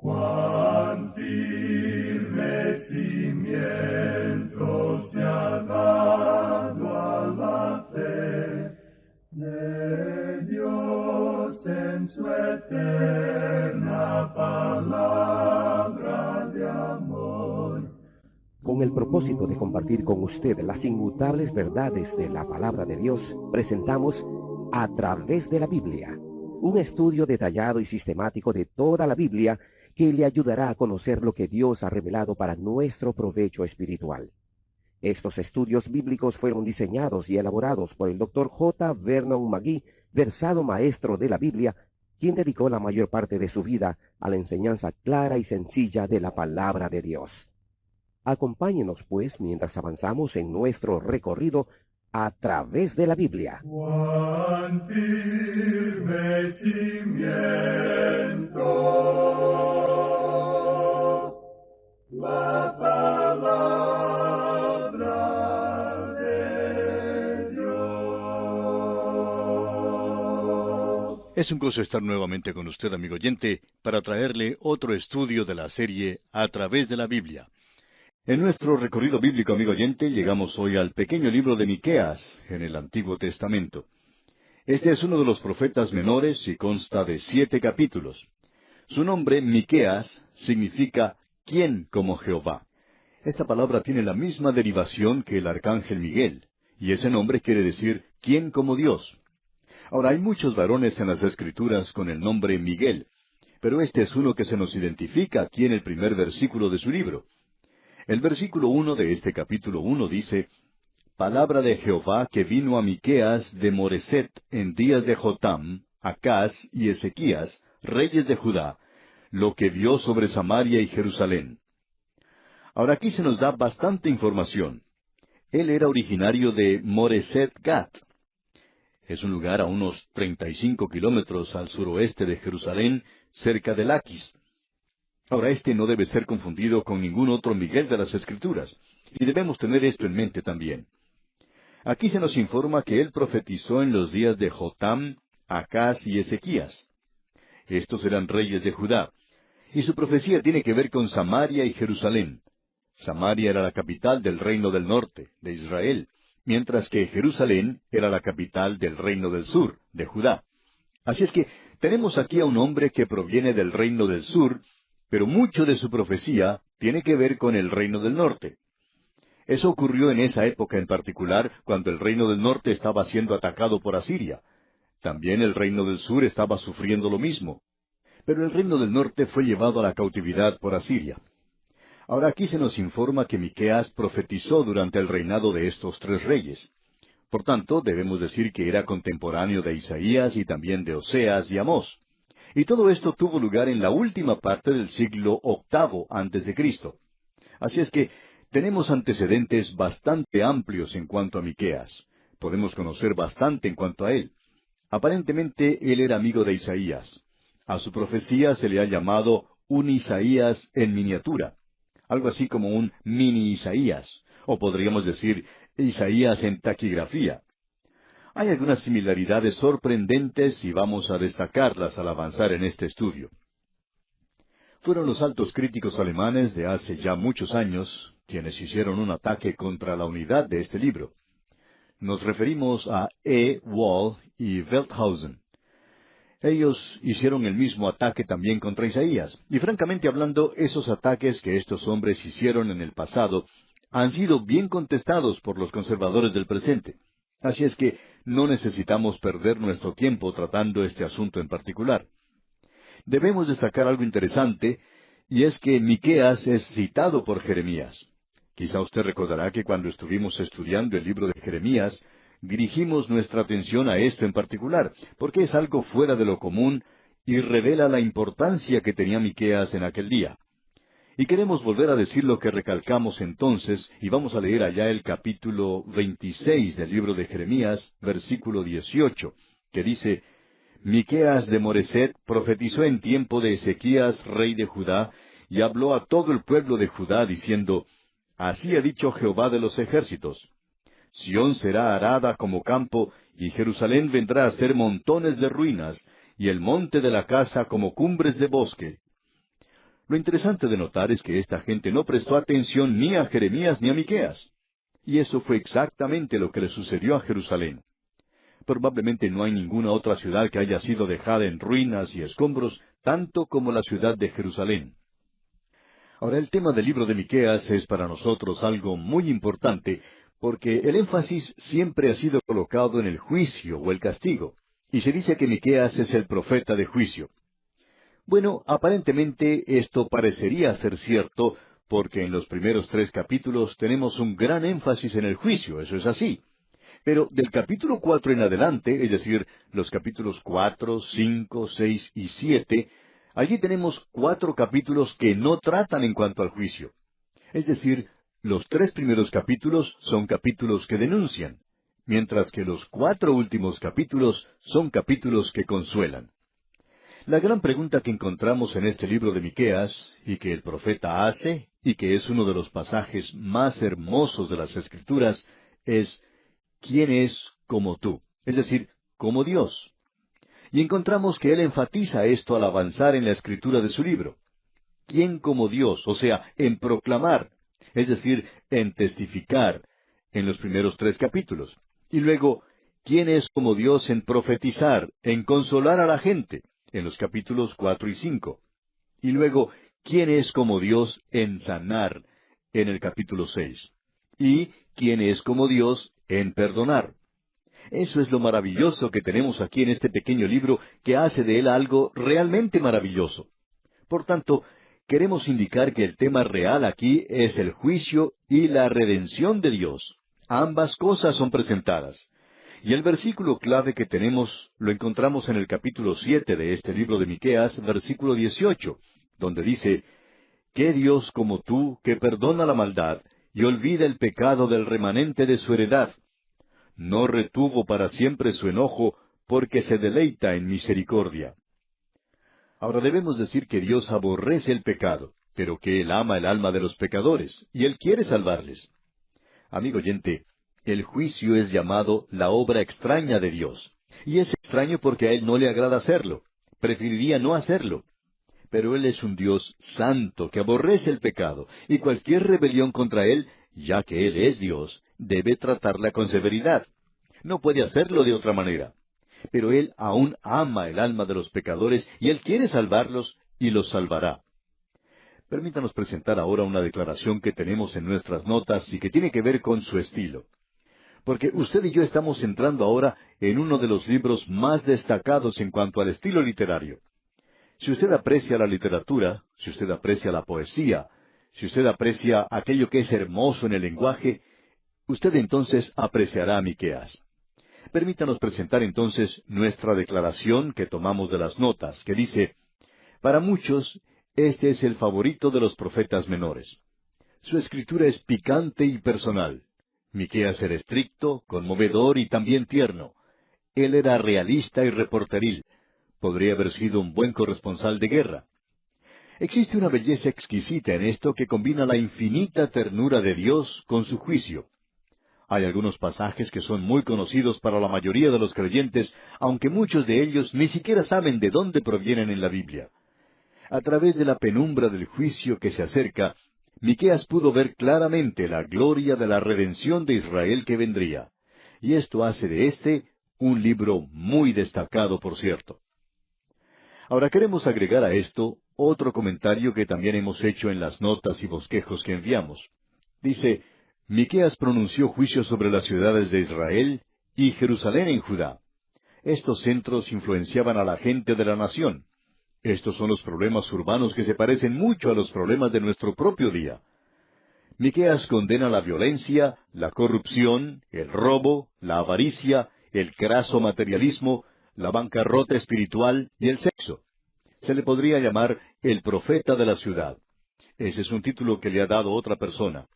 Cuán firme cimiento se ha dado a la fe de Dios en su eterna palabra de amor. Con el propósito de compartir con usted las inmutables verdades de la palabra de Dios, presentamos A través de la Biblia, un estudio detallado y sistemático de toda la Biblia que le ayudará a conocer lo que Dios ha revelado para nuestro provecho espiritual. Estos estudios bíblicos fueron diseñados y elaborados por el Dr. J. Vernon McGee, versado maestro de la Biblia, quien dedicó la mayor parte de su vida a la enseñanza clara y sencilla de la palabra de Dios. Acompáñenos, pues, mientras avanzamos en nuestro recorrido a través de la Biblia. Cuán firme cimiento la palabra de Dios. Es un gozo estar nuevamente con usted, amigo oyente, para traerle otro estudio de la serie A través de la Biblia. En nuestro recorrido bíblico, amigo oyente, llegamos hoy al pequeño libro de Miqueas, en el Antiguo Testamento. Este es uno de los profetas menores y consta de 7 capítulos. Su nombre, Miqueas, significa ¿quién como Jehová? Esta palabra tiene la misma derivación que el arcángel Miguel, y ese nombre quiere decir ¿quién como Dios? Ahora, hay muchos varones en las Escrituras con el nombre Miguel, pero este es uno que se nos identifica aquí en el primer versículo de su libro. El versículo 1 de este capítulo 1 dice, Palabra de Jehová que vino a Miqueas de Moreset en días de Jotam, Acaz y Ezequías, reyes de Judá, lo que vio sobre Samaria y Jerusalén. Ahora aquí se nos da bastante información. Él era originario de Moreset Gat. Es un lugar a unos 35 kilómetros al suroeste de Jerusalén, cerca de Laquis. Ahora, este no debe ser confundido con ningún otro Miguel de las Escrituras, y debemos tener esto en mente también. Aquí se nos informa que él profetizó en los días de Jotam, Acaz y Ezequías. Estos eran reyes de Judá, y su profecía tiene que ver con Samaria y Jerusalén. Samaria era la capital del reino del norte, de Israel, mientras que Jerusalén era la capital del reino del sur, de Judá. Así es que tenemos aquí a un hombre que proviene del reino del sur, pero mucho de su profecía tiene que ver con el reino del norte. Eso ocurrió en esa época en particular, cuando el reino del norte estaba siendo atacado por Asiria. También el reino del sur estaba sufriendo lo mismo. Pero el reino del norte fue llevado a la cautividad por Asiria. Ahora aquí se nos informa que Miqueas profetizó durante el reinado de estos 3 reyes. Por tanto, debemos decir que era contemporáneo de Isaías y también de Oseas y Amós. Y todo esto tuvo lugar en la última parte del siglo VIII antes de Cristo. Así es que tenemos antecedentes bastante amplios en cuanto a Miqueas. Podemos conocer bastante en cuanto a él. Aparentemente él era amigo de Isaías. A su profecía se le ha llamado un Isaías en miniatura, algo así como un mini Isaías, o podríamos decir Isaías en taquigrafía. Hay algunas similaridades sorprendentes y vamos a destacarlas al avanzar en este estudio. Fueron los altos críticos alemanes de hace ya muchos años quienes hicieron un ataque contra la unidad de este libro. Nos referimos a E. Wall y Welthausen. Ellos hicieron el mismo ataque también contra Isaías, y francamente hablando, esos ataques que estos hombres hicieron en el pasado han sido bien contestados por los conservadores del presente. Así es que no necesitamos perder nuestro tiempo tratando este asunto en particular. Debemos destacar algo interesante, y es que Miqueas es citado por Jeremías. Quizá usted recordará que cuando estuvimos estudiando el libro de Jeremías, dirigimos nuestra atención a esto en particular, porque es algo fuera de lo común y revela la importancia que tenía Miqueas en aquel día. Y queremos volver a decir lo que recalcamos entonces, y vamos a leer allá el capítulo 26 del libro de Jeremías, versículo 18, que dice, Miqueas de Moreset profetizó en tiempo de Ezequías, rey de Judá, y habló a todo el pueblo de Judá, diciendo, Así ha dicho Jehová de los ejércitos, Sión será arada como campo, y Jerusalén vendrá a ser montones de ruinas, y el monte de la casa como cumbres de bosque. Lo interesante de notar es que esta gente no prestó atención ni a Jeremías ni a Miqueas. Y eso fue exactamente lo que le sucedió a Jerusalén. Probablemente no hay ninguna otra ciudad que haya sido dejada en ruinas y escombros tanto como la ciudad de Jerusalén. Ahora, el tema del libro de Miqueas es para nosotros algo muy importante, porque el énfasis siempre ha sido colocado en el juicio o el castigo, y se dice que Miqueas es el profeta de juicio. Bueno, aparentemente esto parecería ser cierto, porque en los primeros 3 capítulos tenemos un gran énfasis en el juicio, eso es así. Pero del capítulo 4 en adelante, es decir, los capítulos 4, 5, 6 y 7, allí tenemos 4 capítulos que no tratan en cuanto al juicio. Es decir, los 3 primeros capítulos son capítulos que denuncian, mientras que los 4 últimos capítulos son capítulos que consuelan. La gran pregunta que encontramos en este libro de Miqueas, y que el profeta hace, y que es uno de los pasajes más hermosos de las Escrituras, es ¿quién es como tú? Es decir, como Dios. Y encontramos que él enfatiza esto al avanzar en la escritura de su libro. ¿Quién como Dios? O sea, en proclamar, es decir, en testificar, en los primeros 3 capítulos. Y luego, ¿quién es como Dios en profetizar, en consolar a la gente? En los capítulos 4 y 5. Y luego, ¿quién es como Dios en sanar? En el capítulo 6. Y ¿quién es como Dios en perdonar? Eso es lo maravilloso que tenemos aquí en este pequeño libro que hace de él algo realmente maravilloso. Por tanto, queremos indicar que el tema real aquí es el juicio y la redención de Dios. Ambas cosas son presentadas. Y el versículo clave que tenemos lo encontramos en el capítulo 7 de este libro de Miqueas, versículo 18, donde dice, ¿qué Dios como tú que perdona la maldad y olvida el pecado del remanente de su heredad? No retuvo para siempre su enojo, porque se deleita en misericordia. Ahora debemos decir que Dios aborrece el pecado, pero que Él ama el alma de los pecadores, y Él quiere salvarles. Amigo oyente, el juicio es llamado la obra extraña de Dios, y es extraño porque a Él no le agrada hacerlo, preferiría no hacerlo. Pero Él es un Dios santo que aborrece el pecado, y cualquier rebelión contra Él, ya que Él es Dios, debe tratarla con severidad. No puede hacerlo de otra manera. Pero Él aún ama el alma de los pecadores, y Él quiere salvarlos, y los salvará. Permítanos presentar ahora una declaración que tenemos en nuestras notas y que tiene que ver con su estilo. Porque usted y yo estamos entrando ahora en uno de los libros más destacados en cuanto al estilo literario. Si usted aprecia la literatura, si usted aprecia la poesía, si usted aprecia aquello que es hermoso en el lenguaje, usted entonces apreciará a Miqueas. Permítanos presentar entonces nuestra declaración que tomamos de las notas, que dice, para muchos, este es el favorito de los profetas menores. Su escritura es picante y personal. Miqueas era estricto, conmovedor y también tierno. Él era realista y reporteril. Podría haber sido un buen corresponsal de guerra. Existe una belleza exquisita en esto que combina la infinita ternura de Dios con su juicio. Hay algunos pasajes que son muy conocidos para la mayoría de los creyentes, aunque muchos de ellos ni siquiera saben de dónde provienen en la Biblia. A través de la penumbra del juicio que se acerca, Miqueas pudo ver claramente la gloria de la redención de Israel que vendría. Y esto hace de este un libro muy destacado, por cierto. Ahora queremos agregar a esto otro comentario que también hemos hecho en las notas y bosquejos que enviamos. Dice, Miqueas pronunció juicio sobre las ciudades de Israel y Jerusalén en Judá. Estos centros influenciaban a la gente de la nación. Estos son los problemas urbanos que se parecen mucho a los problemas de nuestro propio día. Miqueas condena la violencia, la corrupción, el robo, la avaricia, el craso materialismo, la bancarrota espiritual y el sexo. Se le podría llamar el profeta de la ciudad. Ese es un título que le ha dado otra persona.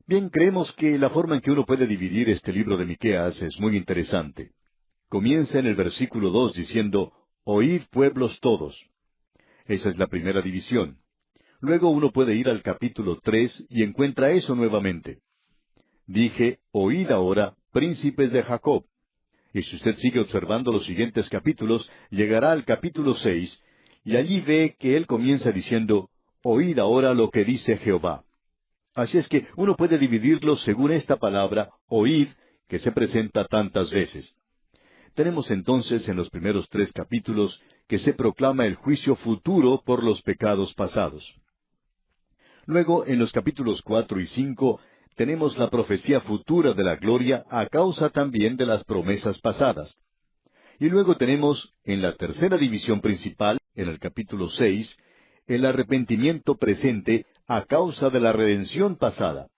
Bien, creemos que la forma en que uno puede dividir este libro de Miqueas es muy interesante. Comienza en el versículo 2 diciendo, Oíd pueblos todos. Esa es la primera división. Luego uno puede ir al capítulo 3 y encuentra eso nuevamente. Dije, oíd ahora, príncipes de Jacob. Y si usted sigue observando los siguientes capítulos, llegará al capítulo 6, y allí ve que él comienza diciendo, oíd ahora lo que dice Jehová. Así es que uno puede dividirlo según esta palabra, oíd, que se presenta tantas veces. Tenemos entonces en los primeros 3 capítulos que se proclama el juicio futuro por los pecados pasados. Luego, en los capítulos 4 y 5, tenemos la profecía futura de la gloria a causa también de las promesas pasadas. Y luego tenemos, en la tercera división principal, en el capítulo 6, el arrepentimiento presente a causa de la redención pasada.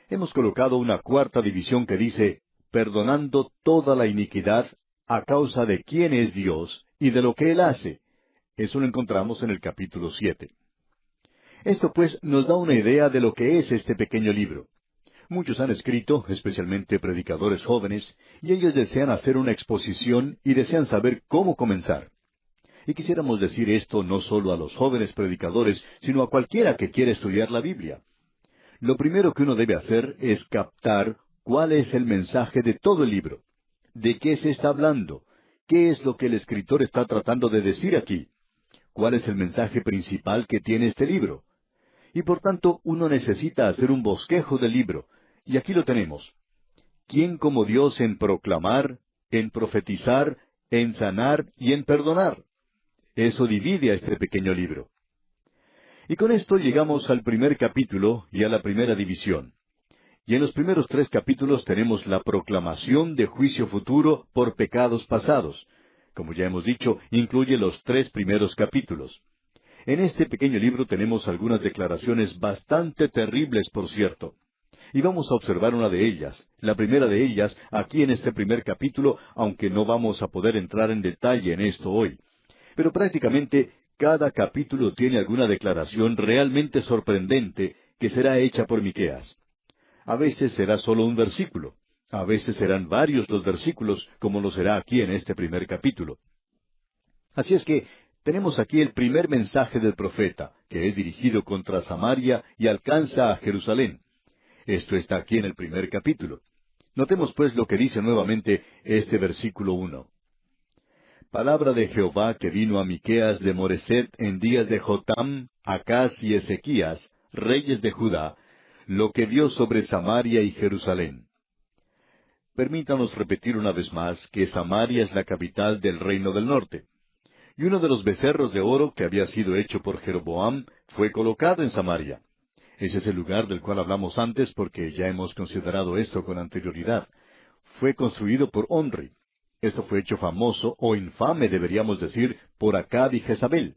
Hemos colocado una cuarta división que dice, perdonando toda la iniquidad a causa de quién es Dios y de lo que Él hace. Eso lo encontramos en el capítulo 7. Esto pues nos da una idea de lo que es este pequeño libro. Muchos han escrito, especialmente predicadores jóvenes, y ellos desean hacer una exposición y desean saber cómo comenzar. Y quisiéramos decir esto no solo a los jóvenes predicadores, sino a cualquiera que quiera estudiar la Biblia. Lo primero que uno debe hacer es captar cuál es el mensaje de todo el libro. ¿De qué se está hablando? ¿Qué es lo que el escritor está tratando de decir aquí? ¿Cuál es el mensaje principal que tiene este libro? Y por tanto, uno necesita hacer un bosquejo del libro. Y aquí lo tenemos. ¿Quién como Dios en proclamar, en profetizar, en sanar y en perdonar? Eso divide a este pequeño libro. Y con esto llegamos al primer capítulo y a la primera división. Y en los primeros 3 capítulos tenemos la proclamación de juicio futuro por pecados pasados. Como ya hemos dicho, incluye los 3 primeros capítulos. En este pequeño libro tenemos algunas declaraciones bastante terribles, por cierto. Y vamos a observar una de ellas, la primera de ellas, aquí en este primer capítulo, aunque no vamos a poder entrar en detalle en esto hoy. Pero prácticamente cada capítulo tiene alguna declaración realmente sorprendente que será hecha por Miqueas. A veces será solo un versículo, a veces serán varios los versículos, como lo será aquí en este primer capítulo. Así es que tenemos aquí el primer mensaje del profeta, que es dirigido contra Samaria y alcanza a Jerusalén. Esto está aquí en el primer capítulo. Notemos pues lo que dice nuevamente este versículo 1. Palabra de Jehová que vino a Miqueas de Moreset en días de Jotam, Acaz y Ezequías, reyes de Judá, lo que vio sobre Samaria y Jerusalén. Permítanos repetir una vez más que Samaria es la capital del reino del norte. Y uno de los becerros de oro que había sido hecho por Jeroboam fue colocado en Samaria. Ese es el lugar del cual hablamos antes porque ya hemos considerado esto con anterioridad. Fue construido por Omri. Esto fue hecho famoso, o infame deberíamos decir, por Acab y Jezabel.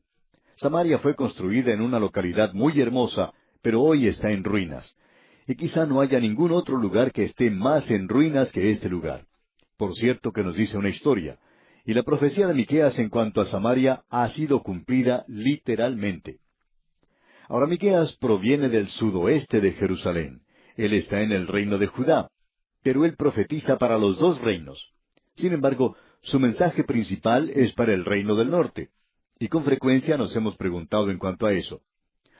Samaria fue construida en una localidad muy hermosa, pero hoy está en ruinas. Y quizá no haya ningún otro lugar que esté más en ruinas que este lugar. Por cierto que nos dice una historia. Y la profecía de Miqueas en cuanto a Samaria ha sido cumplida literalmente. Ahora Miqueas proviene del sudoeste de Jerusalén. Él está en el reino de Judá, pero él profetiza para los 2 reinos. Sin embargo, su mensaje principal es para el reino del norte. Y con frecuencia nos hemos preguntado en cuanto a eso.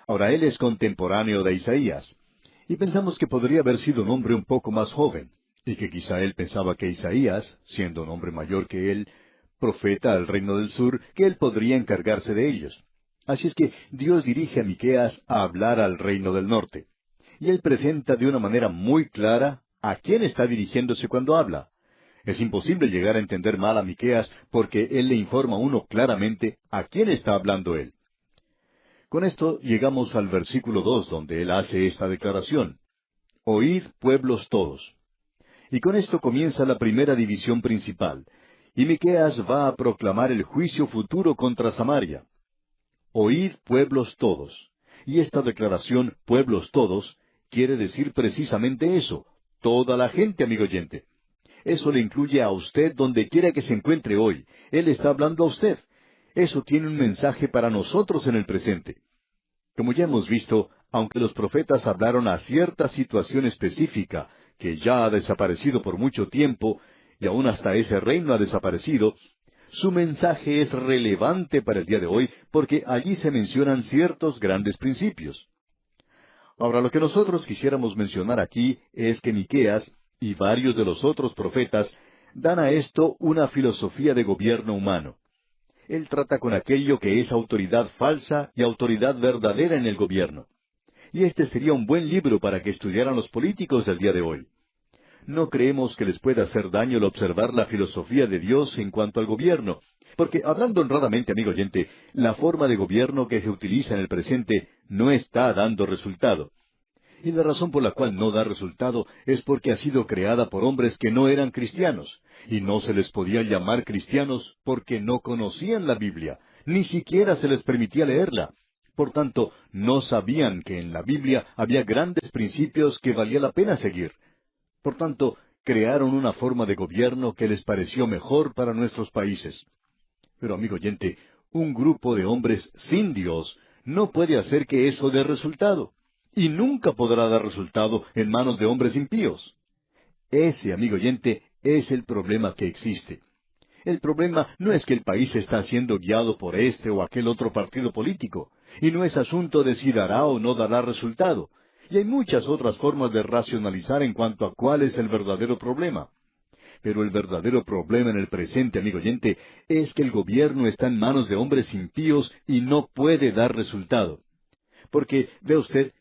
Ahora él es contemporáneo de Isaías. Y pensamos que podría haber sido un hombre un poco más joven. Y que quizá él pensaba que Isaías, siendo un hombre mayor que él, profeta al reino del sur, que él podría encargarse de ellos. Así es que Dios dirige a Miqueas a hablar al reino del norte. Y él presenta de una manera muy clara a quién está dirigiéndose cuando habla. Es imposible llegar a entender mal a Miqueas porque él le informa a uno claramente a quién está hablando él. Con esto llegamos al versículo 2, donde él hace esta declaración. Oíd, pueblos todos. Y con esto comienza la primera división principal. Y Miqueas va a proclamar el juicio futuro contra Samaria. Oíd, pueblos todos. Y esta declaración, pueblos todos, quiere decir precisamente eso, toda la gente, amigo oyente. Eso le incluye a usted donde quiera que se encuentre hoy. Él está hablando a usted. Eso tiene un mensaje para nosotros en el presente. Como ya hemos visto, aunque los profetas hablaron a cierta situación específica, que ya ha desaparecido por mucho tiempo, y aún hasta ese reino ha desaparecido, su mensaje es relevante para el día de hoy porque allí se mencionan ciertos grandes principios. Ahora, lo que nosotros quisiéramos mencionar aquí es que Miqueas y varios de los otros profetas dan a esto una filosofía de gobierno humano. Él trata con aquello que es autoridad falsa y autoridad verdadera en el gobierno. Y este sería un buen libro para que estudiaran los políticos del día de hoy. No creemos que les pueda hacer daño el observar la filosofía de Dios en cuanto al gobierno, porque hablando honradamente, amigo oyente, la forma de gobierno que se utiliza en el presente no está dando resultado. Y la razón por la cual no da resultado es porque ha sido creada por hombres que no eran cristianos, y no se les podía llamar cristianos porque no conocían la Biblia, ni siquiera se les permitía leerla. Por tanto, no sabían que en la Biblia había grandes principios que valía la pena seguir. Por tanto, crearon una forma de gobierno que les pareció mejor para nuestros países. Pero, amigo oyente, un grupo de hombres sin Dios no puede hacer que eso dé resultado. Y nunca podrá dar resultado en manos de hombres impíos. Ese, amigo oyente, es el problema que existe. El problema no es que el país está siendo guiado por este o aquel otro partido político, y no es asunto de si dará o no dará resultado. Y hay muchas otras formas de racionalizar en cuanto a cuál es el verdadero problema. Pero el verdadero problema en el presente, amigo oyente, es que el gobierno está en manos de hombres impíos y no puede dar resultado. Porque, ve usted,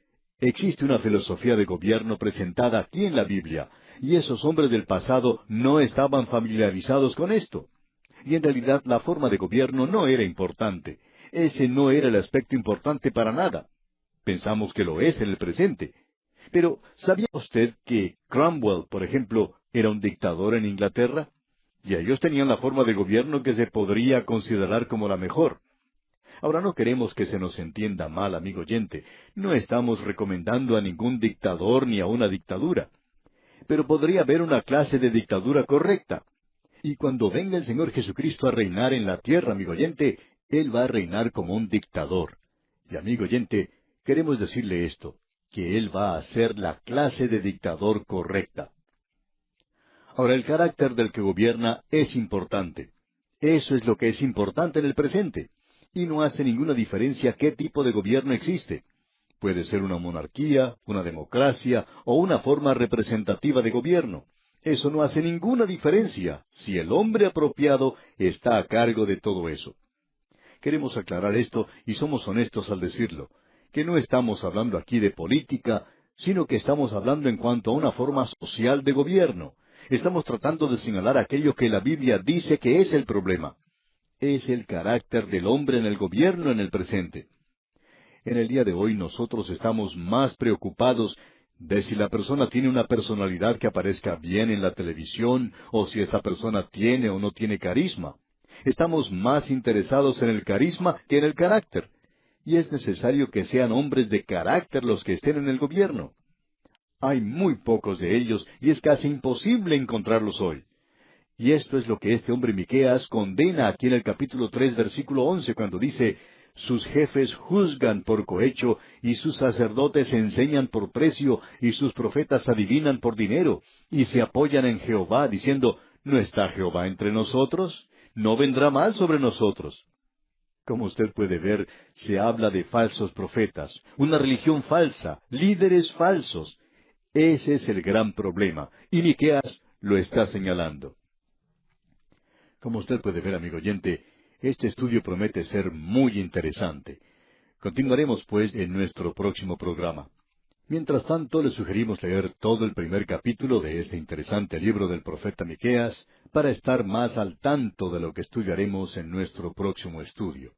existe una filosofía de gobierno presentada aquí en la Biblia, y esos hombres del pasado no estaban familiarizados con esto. Y en realidad la forma de gobierno no era importante. Ese no era el aspecto importante para nada. Pensamos que lo es en el presente. Pero, ¿sabía usted que Cromwell, por ejemplo, era un dictador en Inglaterra? Y ellos tenían la forma de gobierno que se podría considerar como la mejor. Ahora, no queremos que se nos entienda mal, amigo oyente. No estamos recomendando a ningún dictador ni a una dictadura. Pero podría haber una clase de dictadura correcta. Y cuando venga el Señor Jesucristo a reinar en la tierra, amigo oyente, Él va a reinar como un dictador. Y, amigo oyente, queremos decirle esto, que Él va a ser la clase de dictador correcta. Ahora, el carácter del que gobierna es importante. Eso es lo que es importante en el presente. Y no hace ninguna diferencia qué tipo de gobierno existe. Puede ser una monarquía, una democracia o una forma representativa de gobierno. Eso no hace ninguna diferencia si el hombre apropiado está a cargo de todo eso. Queremos aclarar esto y somos honestos al decirlo, que no estamos hablando aquí de política, sino que estamos hablando en cuanto a una forma social de gobierno. Estamos tratando de señalar aquello que la Biblia dice que es el problema. Es el carácter del hombre en el gobierno en el presente. En el día de hoy nosotros estamos más preocupados de si la persona tiene una personalidad que aparezca bien en la televisión, o si esa persona tiene o no tiene carisma. Estamos más interesados en el carisma que en el carácter. Y es necesario que sean hombres de carácter los que estén en el gobierno. Hay muy pocos de ellos y es casi imposible encontrarlos hoy. Y esto es lo que este hombre Miqueas condena aquí en el capítulo 3, versículo 11, cuando dice: sus jefes juzgan por cohecho, y sus sacerdotes enseñan por precio, y sus profetas adivinan por dinero, y se apoyan en Jehová, diciendo: ¿no está Jehová entre nosotros? ¿No vendrá mal sobre nosotros? Como usted puede ver, se habla de falsos profetas, una religión falsa, líderes falsos. Ese es el gran problema, y Miqueas lo está señalando. Como usted puede ver, amigo oyente, este estudio promete ser muy interesante. Continuaremos, pues, en nuestro próximo programa. Mientras tanto, le sugerimos leer todo el primer capítulo de este interesante libro del profeta Miqueas para estar más al tanto de lo que estudiaremos en nuestro próximo estudio.